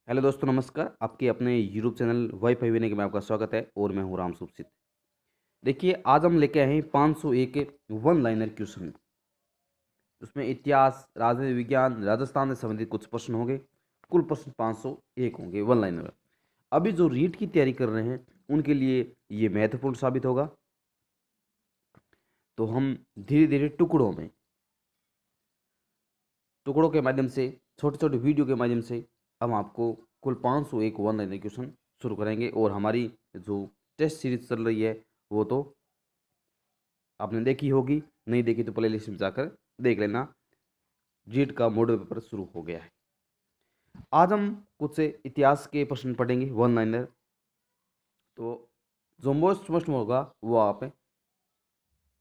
Hello दोस्तों, नमस्कार। आपके अपने यूट्यूब चैनल वाईफाई विनय में आपका स्वागत है और मैं हूं राम सुपसित। देखिए, आज हम लेके आए हैं 501 वन लाइनर क्वेश्चन। उसमें इतिहास, राजनीति विज्ञान, राजस्थान से संबंधित कुछ प्रश्न होंगे। कुल प्रश्न 501 होंगे वन लाइनर। अभी जो रीट की तैयारी कर रहे हैं उनके लिए ये महत्वपूर्ण साबित होगा। तो हम धीरे धीरे टुकड़ों के माध्यम से, छोटे छोटे वीडियो के माध्यम से हम आपको कुल 501 वन लाइनर क्वेश्चन शुरू करेंगे। और हमारी जो टेस्ट सीरीज चल रही है वो तो आपने देखी होगी, नहीं देखी तो प्ले लिस्ट में जाकर देख लेना। जीट का मॉडल पेपर शुरू हो गया है। आज हम कुछ से इतिहास के प्रश्न पढ़ेंगे वन लाइनर। तो जो मोस्ट होगा वो आप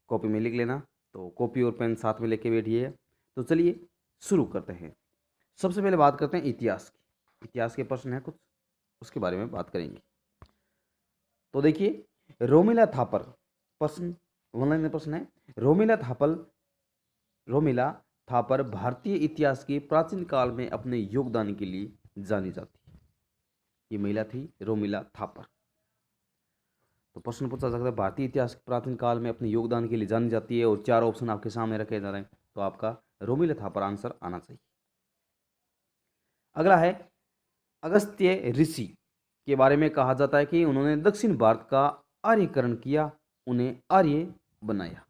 कॉपी में लिख लेना। तो कॉपी और पेन साथ में लेके बैठिए। तो चलिए शुरू करते हैं। सबसे पहले बात करते हैं इतिहास की। इतिहास के प्रश्न है कुछ, उसके बारे में बात करेंगे। तो देखिए, रोमिला थापर प्रश्न, वन लाइनर प्रश्न है। रोमिला थापर भारतीय इतिहास के प्राचीन काल में अपने योगदान के लिए जानी जाती है। ये महिला थी रोमिला थापर। तो प्रश्न पूछा सकता है, भारतीय इतिहास के प्राचीन काल में अपने योगदान के लिए जानी जाती है, और चार ऑप्शन आपके सामने रखे जा रहे हैं। तो आपका रोमिला थापर आंसर आना चाहिए। अगला है, अगस्त्य ऋषि के बारे में कहा जाता है कि उन्होंने दक्षिण भारत का आर्यकरण किया, उन्हें आर्य बनाया।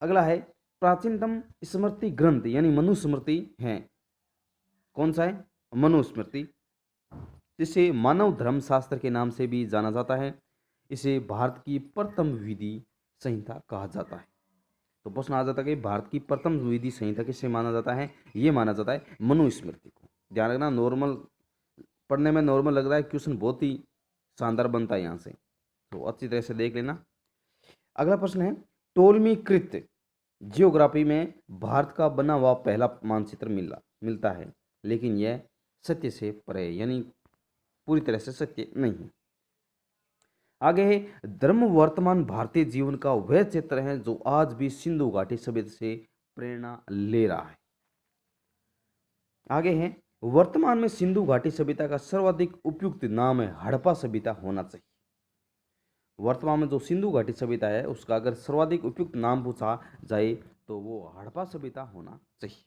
अगला है, प्राचीनतम स्मृति ग्रंथ यानी मनुस्मृति है। कौन सा है? मनुस्मृति, जिसे मानव धर्म शास्त्र के नाम से भी जाना जाता है। इसे भारत की प्रथम विधि संहिता कहा जाता है। तो प्रश्न आ जाता है कि भारत की प्रथम विधि संहिता किसे माना जाता है? ये माना जाता है मनुस्मृति को। ध्यान रखना, नॉर्मल पढ़ने में नॉर्मल लग रहा है, क्वेश्चन बहुत ही शानदार बनता है यहाँ से, तो अच्छी तरह से देख लेना। अगला प्रश्न है, टोलमी कृत जियोग्राफी में भारत का बना हुआ पहला मानचित्र मिलता है, लेकिन यह सत्य से परे है, यानी पूरी तरह से सत्य नहीं है। आगे है, धर्म वर्तमान भारतीय जीवन का वह क्षेत्र है जो आज भी सिंधु घाटी सभ्यता से प्रेरणा ले रहा है। आगे है, वर्तमान में सिंधु घाटी सभ्यता का सर्वाधिक उपयुक्त नाम है हड़प्पा सभ्यता होना चाहिए। वर्तमान में जो सिंधु घाटी सभ्यता है उसका अगर सर्वाधिक उपयुक्त नाम पूछा जाए तो वो हड़प्पा सभ्यता होना चाहिए।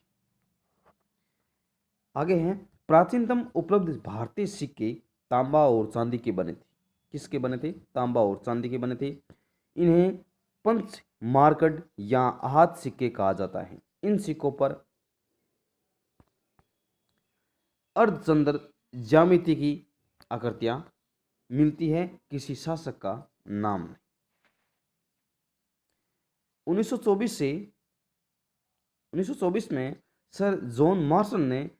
आगे हैं, प्राचीनतम उपलब्ध भारतीय सिक्के तांबा और चांदी के बने थे। किसके बने थे? तांबा और चांदी के बने थे। इन्हें पंच मार्कड या हाथ सिक्के कहा जाता है। इन सिक्कों पर अर्धचंद्र ज्यामिति की आकृतियां मिलती है किसी शासक का नाम में। 1924 में सर जॉन मार्शल ने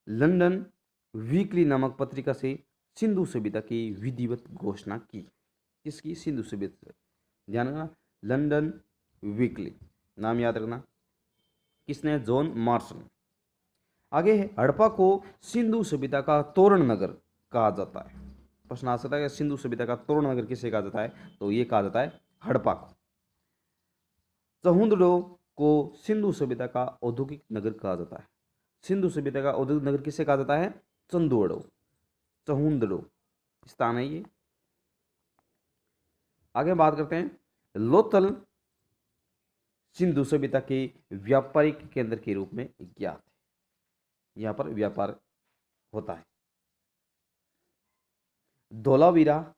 लंदन वीकली नामक पत्रिका से सिंधु सभ्यता की विधिवत घोषणा की। किसकी? सिंधु सभ्यता। ध्यान रखना, लंदन वीकली, नाम याद रखना। किसने? John Marshall. आगे है, हड़प्पा को सिंधु सभ्यता का तोरण नगर कहा जाता है। प्रश्न आ सकता है कि सिंधु सभ्यता का तोरण नगर किसे कहा जाता है? तो ये कहा जाता है हड़प्पा को। चहुंदड़ो को सिंधु सभ्यता का औद्योगिक नगर कहा जाता है। सिंधु सभ्यता का औद्योगिक नगर किसे कहा जाता है? चंदोड़ो, चहुंदड़ो स्थान है ये। आगे बात करते हैं, लोथल सिंधु सभ्यता के व्यापारिक केंद्र के रूप में ज्ञात है। यहां पर व्यापार होता है। धोलावीरा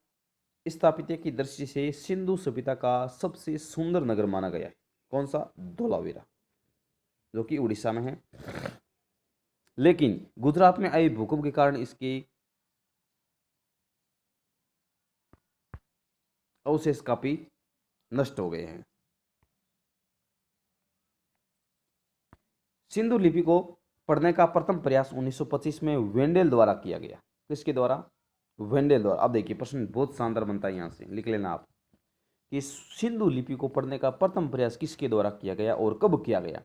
स्थापत्य की दृष्टि से सिंधु सभ्यता का सबसे सुंदर नगर माना गया है। कौन सा? धोलावीरा, जो कि उड़ीसा में है। लेकिन गुजरात में आए भूकंप के कारण इसके अवशेष काफी नष्ट हो गए हैं। सिंधु लिपि को पढ़ने का प्रथम प्रयास 1925 में वेंडेल द्वारा किया गया। किसके द्वारा? वेंडेल द्वारा। अब देखिए, प्रश्न बहुत शानदार बनता है, यहां से लिख लेना आप कि सिंधु लिपि को पढ़ने का प्रथम प्रयास किसके द्वारा किया गया और कब किया गया?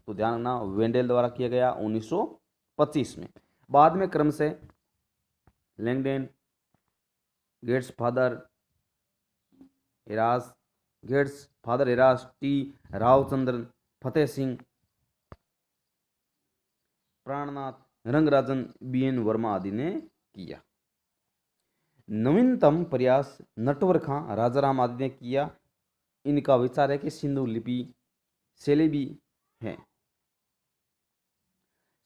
तो ध्यान रखना, वेंडेल द्वारा किया गया 1925 में। बाद में क्रमशः Langdon, Gates Father Heras, T Ravichandran, Fateh Singh, Prannath, Rangarajan BN Verma आदि ने किया। नवीनतम प्रयास नटवर खां, राजाराम आदि ने किया। इनका विचार है कि सिंधु लिपि शैली है।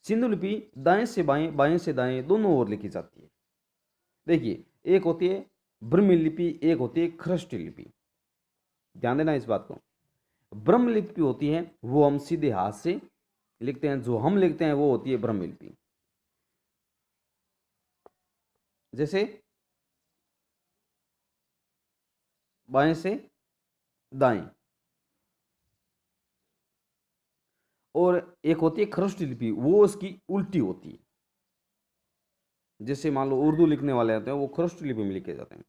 सिंधु लिपि दाएं से बाएं, बाएं से दाएं दोनों ओर लिखी जाती है। देखिए, एक होती है ब्रह्म लिपि, एक होती है ख्रष्ट लिपि। ध्यान देना इस बात को। ब्रह्म लिपि होती है वो हम सीधे हाथ से लिखते हैं, जो हम लिखते हैं वो होती है ब्रह्म लिपि। जैसे बाएं से दाएं। और एक होती है ख्रष्ट लिपि, वो उसकी उल्टी होती है। जैसे मान लो उर्दू लिखने वाले आते हैं, वो ख्रष्ट लिपि में लिखे जाते हैं।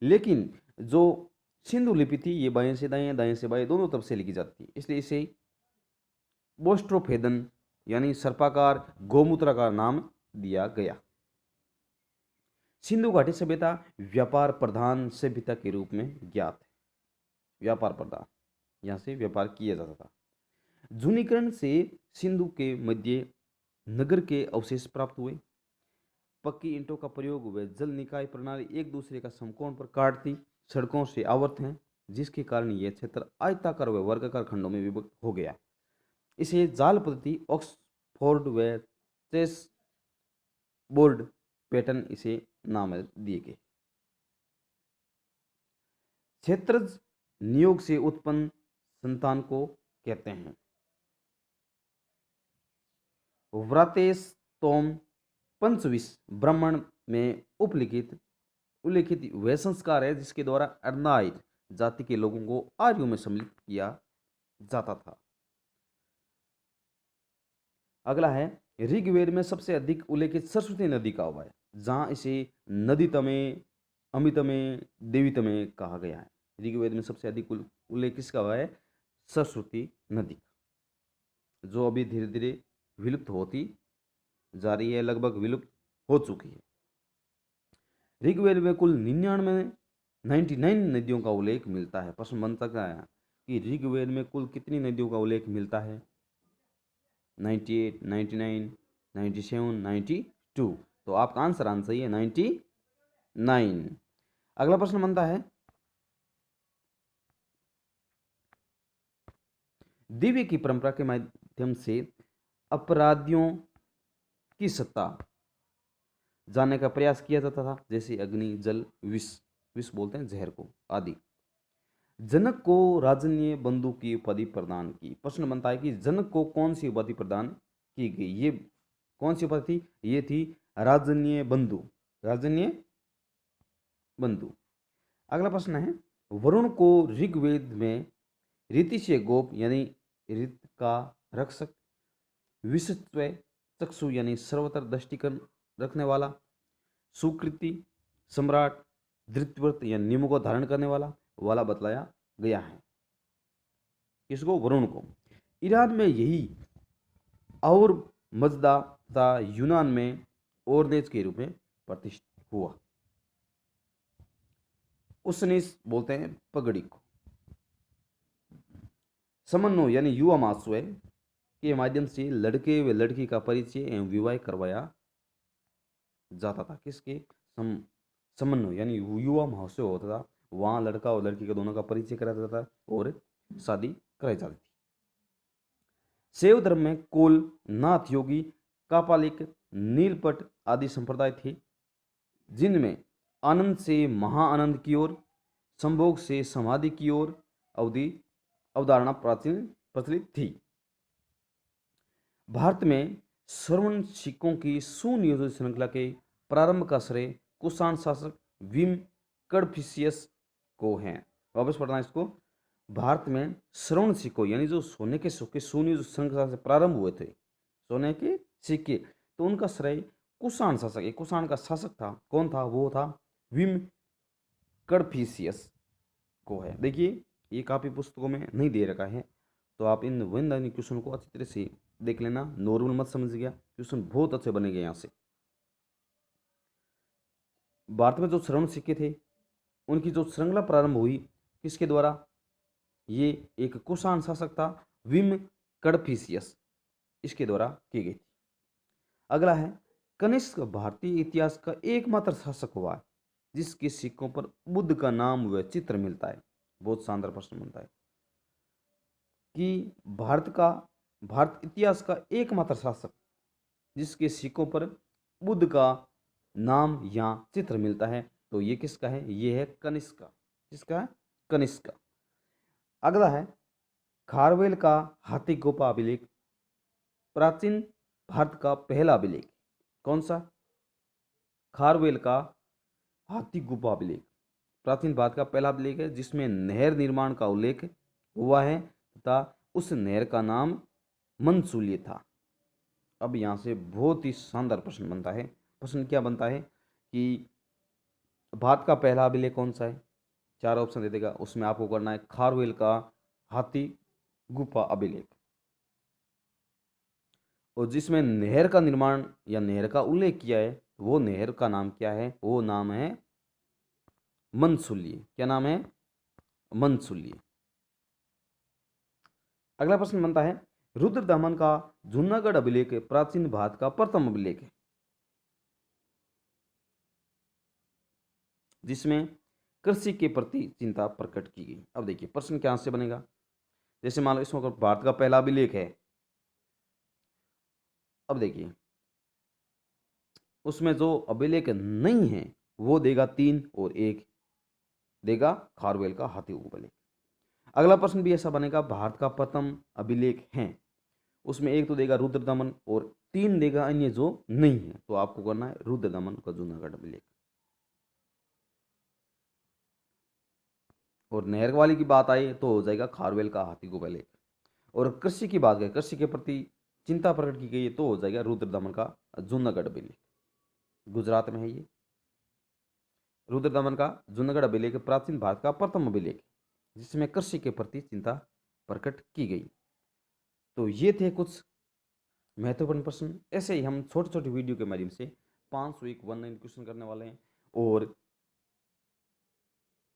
लेकिन जो सिंधु लिपि थी, ये बाएं से दाएं, दाएं से बाएं दोनों तरफ से लिखी जाती है। इसलिए इसे बोस्ट्रोफेदन यानी सर्पाकार गोमूत्राकार नाम दिया गया। सिंधु घाटी सभ्यता व्यापार प्रधान सभ्यता के रूप में ज्ञात है। व्यापार प्रधान, यहां से व्यापार किया जाता था। जूनीकरण से सिंधु के मध्य नगर के अवशेष प्राप्त हुए। पक्की ईंटों का प्रयोग व जल निकाय प्रणाली एक दूसरे का समकोण पर काटती सड़कों से आवृत हैं, जिसके कारण यह क्षेत्र आयताकार व वर्गाकार खंडों में विभक्त हो गया। इसे जाल पद्धति, ऑक्सफोर्ड व चेस बोर्ड पैटर्न इसे नाम दिए गए। क्षेत्रज नियोग से उत्पन्न संतान को कहते हैं। व्रातेस्तोम पंचविश ब्राह्मण में उल्लिखित वह संस्कार है जिसके द्वारा अर्नाइट जाति के लोगों को आर्यों में सम्मिलित किया जाता था। अगला है, ऋग्वेद में सबसे अधिक उल्लेखित सरस्वती नदी का हुआ है, जहां इसे नदी तमे, अमितमे, देवीतमे कहा गया है। ऋग्वेद में सबसे अधिक उल्लेख किसका हुआ है? सरस्वती नदी, जो अभी धीरे धीरे विलुप्त होती जा रही है, लगभग विलुप्त हो चुकी है। ऋग्वेद में कुल 99 नदियों का उल्लेख मिलता है। प्रश्न बनता क्या है कि ऋग्वेद में कुल कितनी नदियों का उल्लेख मिलता है? 98, 99, 97, 92। तो आपका आंसर सही है 99। अगला प्रश्न बनता है, दिव्य की परंपरा के माध्यम से अपराधियों की सत्ता जानने का प्रयास किया जाता था, जैसे अग्नि, जल, विष बोलते हैं जहर को, आदि। जनक को राजन्य बंधु की उपाधि प्रदान की। प्रश्न बनता है कि जनक को कौन सी उपाधि प्रदान की गई? ये कौन सी उपाधि थी? ये थी राजन्य बंधु, राजन्य बंधु। अगला प्रश्न है, वरुण को ऋग्वेद में ऋतिशीय गोप यानी ऋत का रक्षक, विश्व चक्षु यानी सर्वत्र दृष्टिकोण रखने वाला, सुकृति सम्राट, धृतव्रत या नियमों को धारण करने वाला बतलाया गया है। किसको? वरुण को। ईरान में यही और मजदा तथा यूनान में ओरनेज के रूप में प्रतिष्ठित हुआ। उसनिस बोलते हैं पगड़ी को। समन्वय यानी युवा महोत्सव के माध्यम से लड़के व लड़की का परिचय एवं विवाह करवाया जाता था। किसके? समन्वय यानी युवा महोत्सव होता था, वहां लड़का और लड़की का दोनों का परिचय कराया जाता था और शादी कराई जाती थी। शैव धर्म में कोल, नाथ योगी, कापालिक, नीलपट आदि संप्रदाय थे, जिनमें आनंद से महाआनंद की ओर, संभोग से समाधि की ओर अवधारणा प्राचीन प्रचलित थी। भारत में श्रवण सिक्कों की सुनियोजित श्रृंखला के प्रारंभ का श्रेय कुषाण शासक विम कडफिशियस को है। वापस पढ़ना इसको। भारत में श्रवण सिक्कों यानी जो सोने के सिक्के सुनियोजित श्रृंखला से प्रारंभ हुए थे, सोने के सिक्के, तो उनका श्रेय कुषाण शासक, कुषाण का शासक था, कौन था? वो था विम कडफिशियस को है। देखिए, ये काफी पुस्तकों में नहीं दे रखा है, तो आप इन वैधानिक क्वेश्चन को अच्छी तरह से देख लेना। नॉर्मल मत समझ गया, क्वेश्चन बहुत अच्छे बनेंगे यहाँ से। भारत में जो श्रवण सिक्के थे, उनकी जो श्रृंखला प्रारंभ हुई किसके द्वारा? ये एक कुषाण शासक था विम कडफिशियस, इसके द्वारा की गई थी। अगला है, कनिष्क भारतीय इतिहास का एकमात्र शासक हुआ है जिसके सिक्कों पर बुद्ध का नाम व चित्र मिलता है। बहुत शानदार प्रश्न बनता है कि भारत इतिहास का एकमात्र शासक जिसके सिक्कों पर बुद्ध का नाम या चित्र मिलता है, तो ये किसका है? ये है कनिष्क का। किसका है? कनिष्क का। अगला है, खारवेल का हाथी गुफा अभिलेख प्राचीन भारत का पहला अभिलेख। कौन सा? खारवेल का हाथी गुफा अभिलेख प्राचीन भारत का पहला अभिलेख है जिसमें नहर निर्माण का उल्लेख हुआ है तथा उस नहर का नाम मनसूल्य था। अब यहाँ से बहुत ही शानदार प्रश्न बनता है। प्रश्न क्या बनता है कि भारत का पहला अभिलेख कौन सा है? 4 ऑप्शन दे देगा, उसमें आपको करना है खारवेल का हाथी गुफा अभिलेख, और जिसमें नहर का निर्माण या नहर का उल्लेख किया है वो नहर का नाम क्या है? वो नाम है मनसूल्य। क्या नाम है? मनसूल्य। अगला प्रश्न बनता है, रुद्रदमन का जूनागढ़ अभिलेख प्राचीन भारत का प्रथम अभिलेख है जिसमें कृषि के प्रति चिंता प्रकट की गई। अब देखिए प्रश्न क्या से बनेगा, जैसे मान लो इसमें अगर भारत का पहला अभिलेख है, अब देखिए उसमें जो अभिलेख नहीं है वो देगा 3 और 1 देगा खारवेल का हाथी गुफा अभिलेख। अगला प्रश्न भी ऐसा बनेगा, भारत का प्रथम अभिलेख है, उसमें 1 तो देगा रुद्रदमन और 3 देगा अन्य जो नहीं है, तो आपको करना है रुद्रदमन का जूनागढ़ अभिलेख। और नहर वाली की बात आई तो हो जाएगा खारवेल का हाथी गुफा अभिलेख। और कृषि की बात करें, कृषि के प्रति चिंता प्रकट की गई है तो हो जाएगा रुद्रदमन का जूनागढ़ अभिलेख। गुजरात में है ये। रुद्रदमन का जूनागढ़ अभिलेख प्राचीन भारत का प्रथम अभिलेख जिसमें कृषि के प्रति चिंता प्रकट की गई। तो ये थे कुछ महत्वपूर्ण प्रश्न। ऐसे ही हम छोटे छोटे वीडियो के माध्यम से 519 क्वेश्चन करने वाले हैं और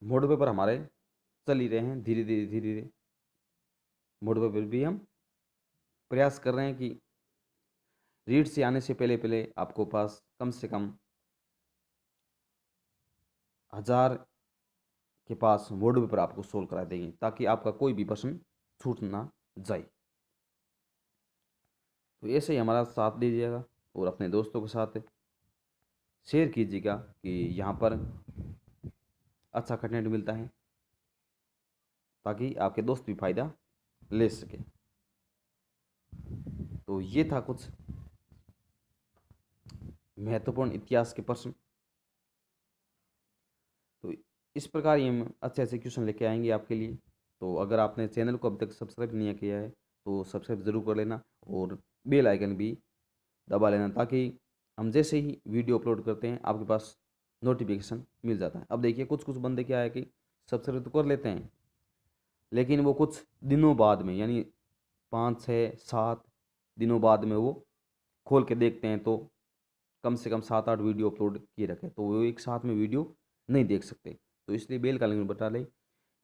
मोड पेपर हमारे चल ही रहे हैं। धीरे धीरे मोड पेपर भी हम प्रयास कर रहे हैं कि रीड से आने से पहले पहले आपको पास कम से कम 1000 के पास मोड पेपर आपको सोल्व करा देंगे ताकि आपका कोई भी प्रश्न छूट ना जाए। तो ऐसे ही हमारा साथ दीजिएगा और अपने दोस्तों के साथ शेयर कीजिएगा कि यहाँ पर अच्छा कंटेंट मिलता है ताकि आपके दोस्त भी फायदा ले सके। तो ये था कुछ महत्वपूर्ण इतिहास के प्रश्न। तो इस प्रकार ही हम अच्छे अच्छे क्वेश्चन लेके आएंगे आपके लिए। तो अगर आपने चैनल को अभी तक सब्सक्राइब नहीं किया है तो सब्सक्राइब ज़रूर कर लेना और बेल आइकन भी दबा लेना ताकि हम जैसे ही वीडियो अपलोड करते हैं आपके पास नोटिफिकेशन मिल जाता है। अब देखिए कुछ कुछ बंदे क्या है कि सब्सक्राइब तो कर लेते हैं लेकिन वो कुछ दिनों बाद में यानी 5, 6, 7 दिनों बाद में वो खोल के देखते हैं तो कम से कम 7-8 वीडियो अपलोड किए रखे, तो वो एक साथ में वीडियो नहीं देख सकते। तो इसलिए बेल का आइकन बता लें।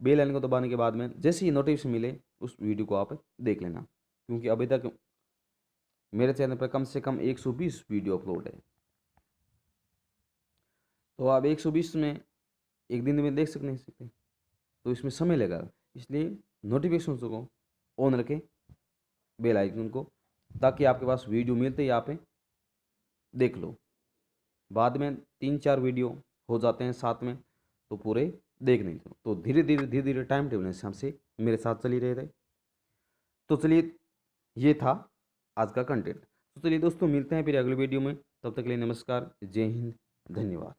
बेल आइकन को दबाने के बाद में जैसे ही नोटिफिकेशन मिले उस वीडियो को आप देख लेना, क्योंकि अभी तक मेरे चैनल पर कम से कम 120 वीडियो अपलोड है। तो आप 120 में एक दिन में देख सकते नहीं सकते, तो इसमें समय लगेगा। इसलिए नोटिफिकेशन को ऑन रखें, बेल आइकन को, ताकि आपके पास वीडियो मिलते ही आप देख लो। बाद में 3-4 वीडियो हो जाते हैं साथ में तो पूरे देख नहीं दो। तो धीरे धीरे टाइम टेबल हिसाब से मेरे साथ चल ही रहे थे। तो चलिए ये था आज का कंटेंट। तो चलिए दोस्तों मिलते हैं फिर अगले वीडियो में। तब तक के लिए नमस्कार, जय हिंद, धन्यवाद।